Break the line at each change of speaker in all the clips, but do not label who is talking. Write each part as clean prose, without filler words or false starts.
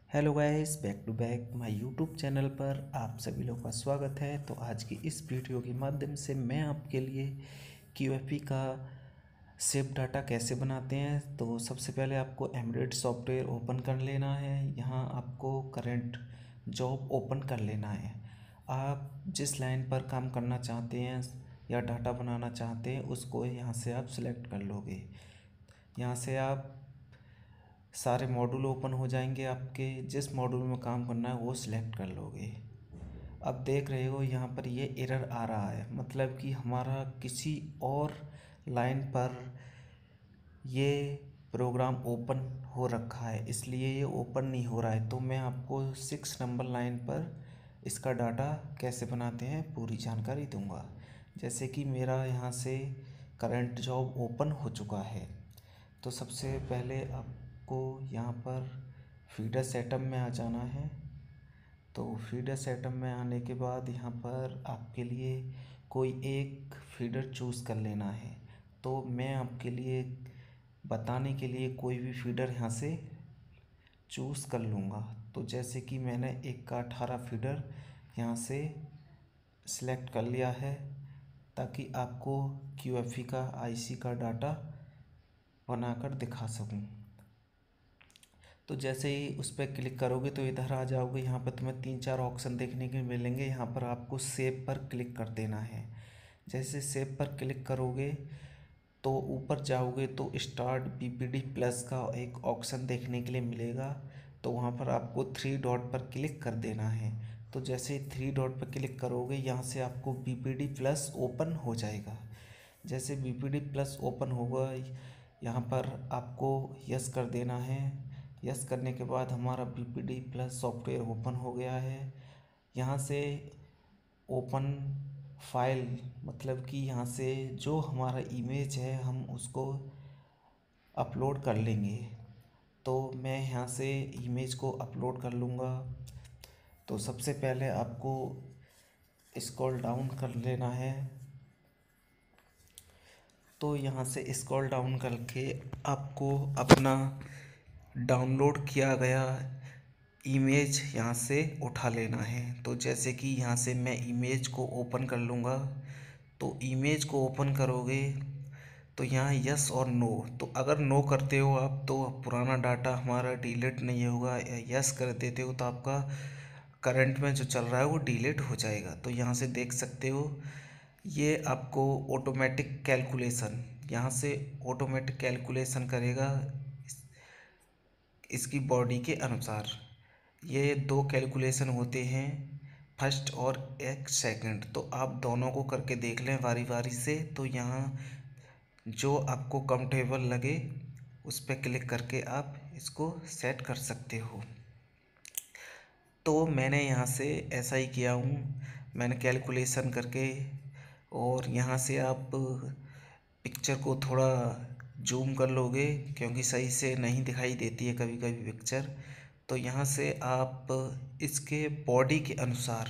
Hello guys, back to back my YouTube channel पर आप सभी लोग का स्वागत है। तो आज की इस वीडियो के माध्यम से मैं आपके लिए QFP का सेव डाटा कैसे बनाते हैं। तो सबसे पहले आपको एम्बेडेड सॉफ्टवेयर ओपन कर लेना है। यहाँ आपको करंट जॉब ओपन कर लेना है। आप जिस लाइन पर काम करना चाहते हैं या डाटा बनाना चाहते हैं उसको यहाँ से आप सिलेक्ट कर लोगे। यहाँ से आप सारे मॉड्यूल ओपन हो जाएंगे। आपके जिस मॉड्यूल में काम करना है वो सिलेक्ट कर लोगे। अब देख रहे हो यहाँ पर ये एरर आ रहा है, मतलब कि हमारा किसी और लाइन पर ये प्रोग्राम ओपन हो रखा है, इसलिए ये ओपन नहीं हो रहा है। तो मैं आपको 6 नंबर लाइन पर इसका डाटा कैसे बनाते हैं पूरी जानकारी दूंगा। जैसे कि मेरा यहाँ से करंट जॉब ओपन हो चुका है, तो सबसे पहले आपको यहाँ पर फीडर सेटअप में आ जाना है। तो फीडर सेटअप में आने के बाद यहाँ पर आपके लिए कोई एक फीडर चूज़ कर लेना है। तो मैं आपके लिए बताने के लिए कोई भी फीडर यहाँ से चूज़ कर लूँगा। तो जैसे कि मैंने 1 का 18 फीडर यहाँ से सिलेक्ट कर लिया है, ताकि आपको QFP का IC का डाटा बनाकर दिखा सकूं। तो जैसे ही उस पर क्लिक करोगे तो इधर आ जाओगे। यहाँ पर तुम्हें 3-4 ऑप्शन देखने के मिलेंगे। यहाँ पर आपको सेव पर क्लिक कर देना है। जैसे सेव पर क्लिक करोगे तो ऊपर जाओगे तो स्टार्ट PPT प्लस का एक ऑप्शन देखने के लिए मिलेगा। तो वहाँ पर आपको 3 डॉट पर क्लिक कर देना है। तो जैसे 3 डॉट पर क्लिक करोगे यहाँ से आपको PPT प्लस ओपन हो जाएगा। जैसे PPT प्लस ओपन होगा यहाँ पर आपको यस कर देना है। यस करने के बाद हमारा PPT प्लस सॉफ्टवेयर ओपन हो गया है। यहाँ से ओपन फाइल, मतलब कि यहाँ से जो हमारा इमेज है हम उसको अपलोड कर लेंगे। तो मैं यहाँ से इमेज को अपलोड कर लूँगा। तो सबसे पहले आपको स्क्रॉल डाउन कर लेना है। तो यहाँ से स्क्रॉल डाउन करके आपको अपना डाउनलोड किया गया इमेज यहाँ से उठा लेना है। तो जैसे कि यहाँ से मैं इमेज को ओपन कर लूँगा। तो इमेज को ओपन करोगे तो यहाँ यस और नो, तो अगर नो करते हो आप तो पुराना डाटा हमारा डिलीट नहीं होगा। यस कर देते हो तो आपका करंट में जो चल रहा है वो डिलीट हो जाएगा। तो यहाँ से देख सकते हो ये आपको ऑटोमेटिक कैलकुलेशन, यहाँ से ऑटोमेटिक कैलकुलेशन करेगा इसकी बॉडी के अनुसार। ये 2 कैलकुलेशन होते हैं, फर्स्ट और एक सेकंड। तो आप दोनों को करके देख लें बारी बारी से। तो यहाँ जो आपको कंफर्टेबल लगे उस पर क्लिक करके आप इसको सेट कर सकते हो। तो मैंने यहाँ से ऐसा ही किया हूँ, मैंने कैलकुलेशन करके। और यहाँ से आप पिक्चर को थोड़ा जूम कर लोगे क्योंकि सही से नहीं दिखाई देती है कभी कभी पिक्चर। तो यहाँ से आप इसके बॉडी के अनुसार,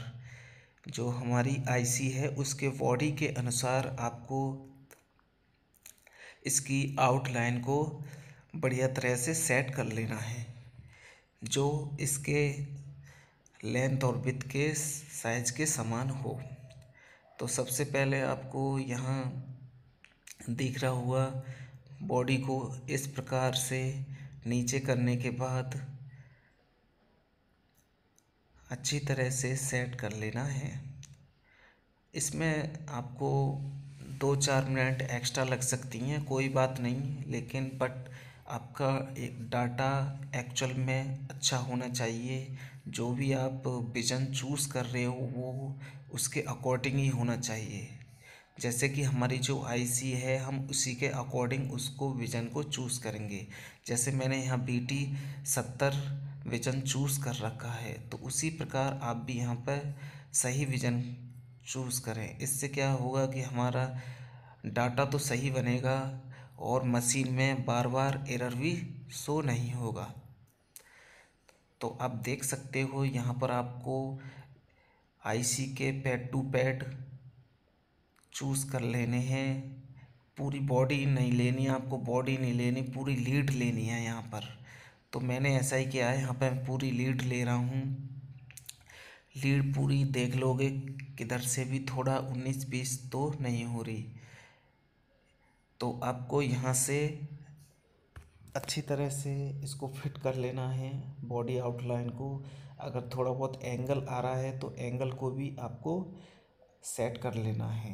जो हमारी IC है उसके बॉडी के अनुसार आपको इसकी आउटलाइन को बढ़िया तरह से सेट कर लेना है, जो इसके लेंथ और विड्थ के साइज के समान हो। तो सबसे पहले आपको यहाँ दिख रहा हुआ बॉडी को इस प्रकार से नीचे करने के बाद अच्छी तरह से सेट कर लेना है। इसमें आपको 2-4 मिनट एक्स्ट्रा लग सकती हैं, कोई बात नहीं, लेकिन बट आपका एक डाटा एक्चुअल में अच्छा होना चाहिए। जो भी आप विज़न चूज़ कर रहे हो वो उसके अकॉर्डिंग ही होना चाहिए। जैसे कि हमारी जो IC है हम उसी के अकॉर्डिंग उसको विज़न को चूज़ करेंगे। जैसे मैंने यहाँ BT70 विज़न चूज़ कर रखा है, तो उसी प्रकार आप भी यहाँ पर सही विज़न चूज़ करें। इससे क्या होगा कि हमारा डाटा तो सही बनेगा और मशीन में बार बार एरर भी शो नहीं होगा। तो आप देख सकते हो यहाँ पर आपको IC के पैड टू पैड चूज़ कर लेने हैं। पूरी बॉडी नहीं लेनी, आपको बॉडी नहीं लेनी, पूरी लीड लेनी है यहाँ पर। तो मैंने ऐसा ही किया है, यहाँ पे मैं पूरी लीड ले रहा हूँ। लीड पूरी देख लोगे, किधर से भी थोड़ा 19-20 तो नहीं हो रही। तो आपको यहाँ से अच्छी तरह से इसको फिट कर लेना है बॉडी आउटलाइन को। अगर थोड़ा बहुत एंगल आ रहा है तो एंगल को भी आपको सेट कर लेना है।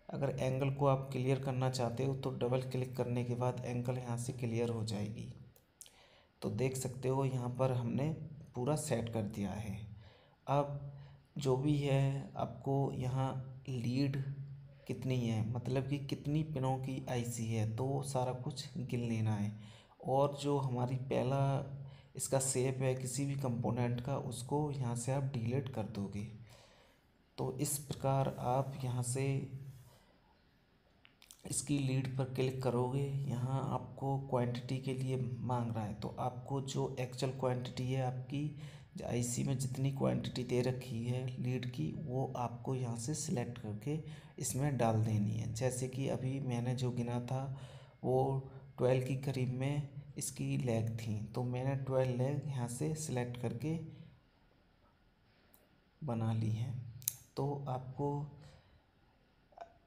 अगर एंगल को आप क्लियर करना चाहते हो तो डबल क्लिक करने के बाद एंगल यहाँ से क्लियर हो जाएगी। तो देख सकते हो यहाँ पर हमने पूरा सेट कर दिया है। अब जो भी है आपको यहाँ लीड कितनी है, मतलब कि कितनी पिनों की आईसी है, तो सारा कुछ गिन लेना है। और जो हमारी पहला इसका शेप है किसी भी कंपोनेंट का, उसको यहाँ से आप डिलीट कर दोगे। तो इस प्रकार आप यहाँ से इसकी लीड पर क्लिक करोगे। यहाँ आपको क्वांटिटी के लिए मांग रहा है, तो आपको जो एक्चुअल क्वांटिटी है आपकी आईसी में जितनी क्वांटिटी दे रखी है लीड की, वो आपको यहाँ से सिलेक्ट करके इसमें डाल देनी है। जैसे कि अभी मैंने जो गिना था वो 12 की करीब में इसकी लेग थी, तो मैंने 12 लेग यहाँ से सिलेक्ट करके बना ली है। तो आपको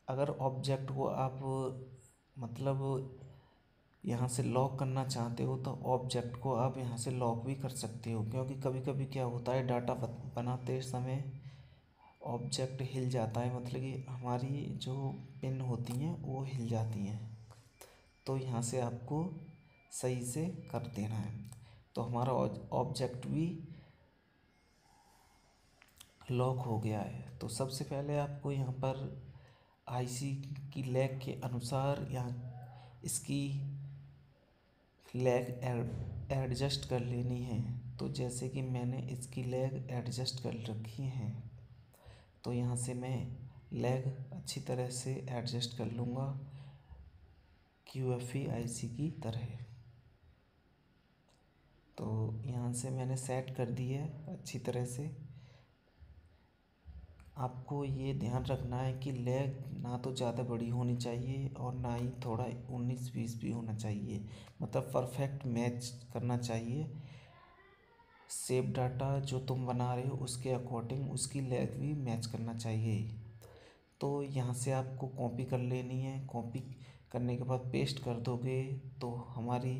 अगर ऑब्जेक्ट को आप मतलब यहाँ से लॉक करना चाहते हो तो ऑब्जेक्ट को आप यहाँ से लॉक भी कर सकते हो, क्योंकि कभी कभी क्या होता है डाटा बनाते समय ऑब्जेक्ट हिल जाता है, मतलब कि हमारी जो पिन होती हैं वो हिल जाती हैं। तो यहाँ से आपको सही से कर देना है। तो हमारा ऑब्जेक्ट भी लॉक हो गया है। तो सबसे पहले आपको यहाँ पर आईसी की लेग के अनुसार यहाँ इसकी लेग एडजस्ट कर लेनी है। तो जैसे कि मैंने इसकी लेग एडजस्ट कर रखी है, तो यहाँ से मैं लेग अच्छी तरह से एडजस्ट कर लूँगा QFE आईसी की तरह। तो यहाँ से मैंने सेट कर दी है अच्छी तरह से। आपको ये ध्यान रखना है कि लेग ना तो ज़्यादा बड़ी होनी चाहिए और ना ही थोड़ा 19-20 भी होना चाहिए, मतलब परफेक्ट मैच करना चाहिए। शेप डाटा जो तुम बना रहे हो उसके अकॉर्डिंग उसकी लेग भी मैच करना चाहिए। तो यहाँ से आपको कॉपी कर लेनी है। कॉपी करने के बाद पेस्ट कर दोगे तो हमारी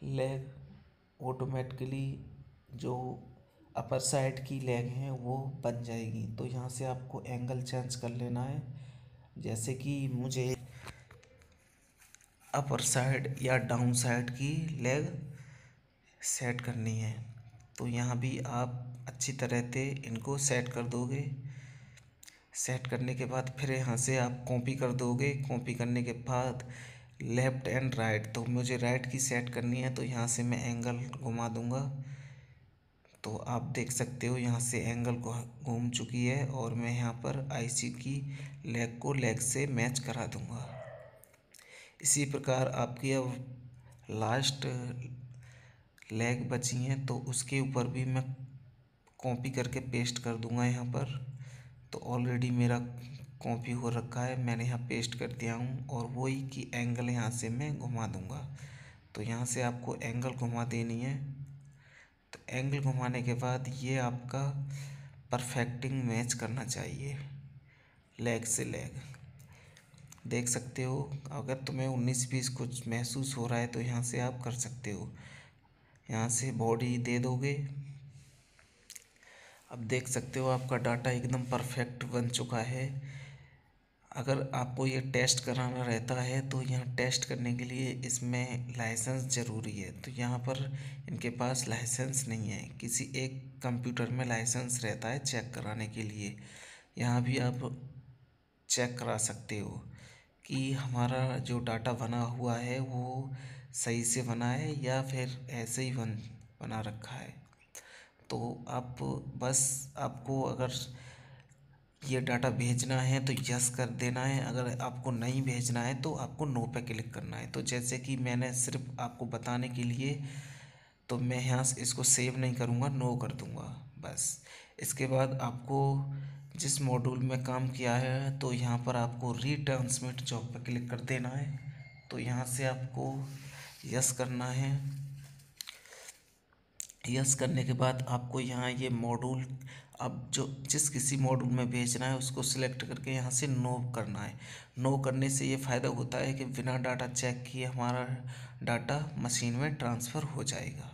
लेग ऑटोमेटिकली जो अपर साइड की लेग है वो बन जाएगी। तो यहाँ से आपको एंगल चेंज कर लेना है। जैसे कि मुझे अपर साइड या डाउन साइड की लेग सेट करनी है, तो यहाँ भी आप अच्छी तरह से इनको सेट कर दोगे। सेट करने के बाद फिर यहाँ से आप कॉपी कर दोगे। कॉपी करने के बाद लेफ़्ट एंड राइट, तो मुझे राइट की सेट करनी है, तो यहाँ से मैं एंगल घुमा दूँगा। तो आप देख सकते हो यहाँ से एंगल को घूम चुकी है और मैं यहाँ पर आईसी की लेग को लेग से मैच करा दूँगा। इसी प्रकार आपकी अब लास्ट लेग बची हैं, तो उसके ऊपर भी मैं कॉपी करके पेस्ट कर दूँगा यहाँ पर। तो ऑलरेडी मेरा कॉपी हो रखा है, मैंने यहाँ पेस्ट कर दिया हूँ और वही की एंगल यहाँ से मैं घुमा दूँगा। तो यहाँ से आपको एंगल घुमा देनी है। तो एंगल घुमाने के बाद ये आपका परफेक्टिंग मैच करना चाहिए लेग से लेग। देख सकते हो, अगर तुम्हें 19-20 कुछ महसूस हो रहा है तो यहाँ से आप कर सकते हो। यहाँ से बॉडी दे दोगे। अब देख सकते हो आपका डाटा एकदम परफेक्ट बन चुका है। अगर आपको ये टेस्ट कराना रहता है तो यहाँ टेस्ट करने के लिए इसमें लाइसेंस ज़रूरी है। तो यहाँ पर इनके पास लाइसेंस नहीं है। किसी एक कंप्यूटर में लाइसेंस रहता है चेक कराने के लिए। यहाँ भी आप चेक करा सकते हो कि हमारा जो डाटा बना हुआ है वो सही से बना है या फिर ऐसे ही बना रखा है। तो आप बस आपको अगर ये डाटा भेजना है तो यस कर देना है। अगर आपको नहीं भेजना है तो आपको नो पे क्लिक करना है। तो जैसे कि मैंने सिर्फ आपको बताने के लिए, तो मैं यहाँ से इसको सेव नहीं करूँगा, नो कर दूँगा बस। इसके बाद आपको जिस मॉड्यूल में काम किया है तो यहाँ पर आपको रीट्रांसमिट जॉब पर क्लिक कर देना है। तो यहाँ से आपको यस करना है। यस करने के बाद आपको यहाँ ये मॉड्यूल, अब जो जिस किसी मॉड्यूल में भेजना है उसको सिलेक्ट करके यहाँ से नो करना है। नो करने से ये फ़ायदा होता है कि बिना डाटा चेक किए हमारा डाटा मशीन में ट्रांसफ़र हो जाएगा।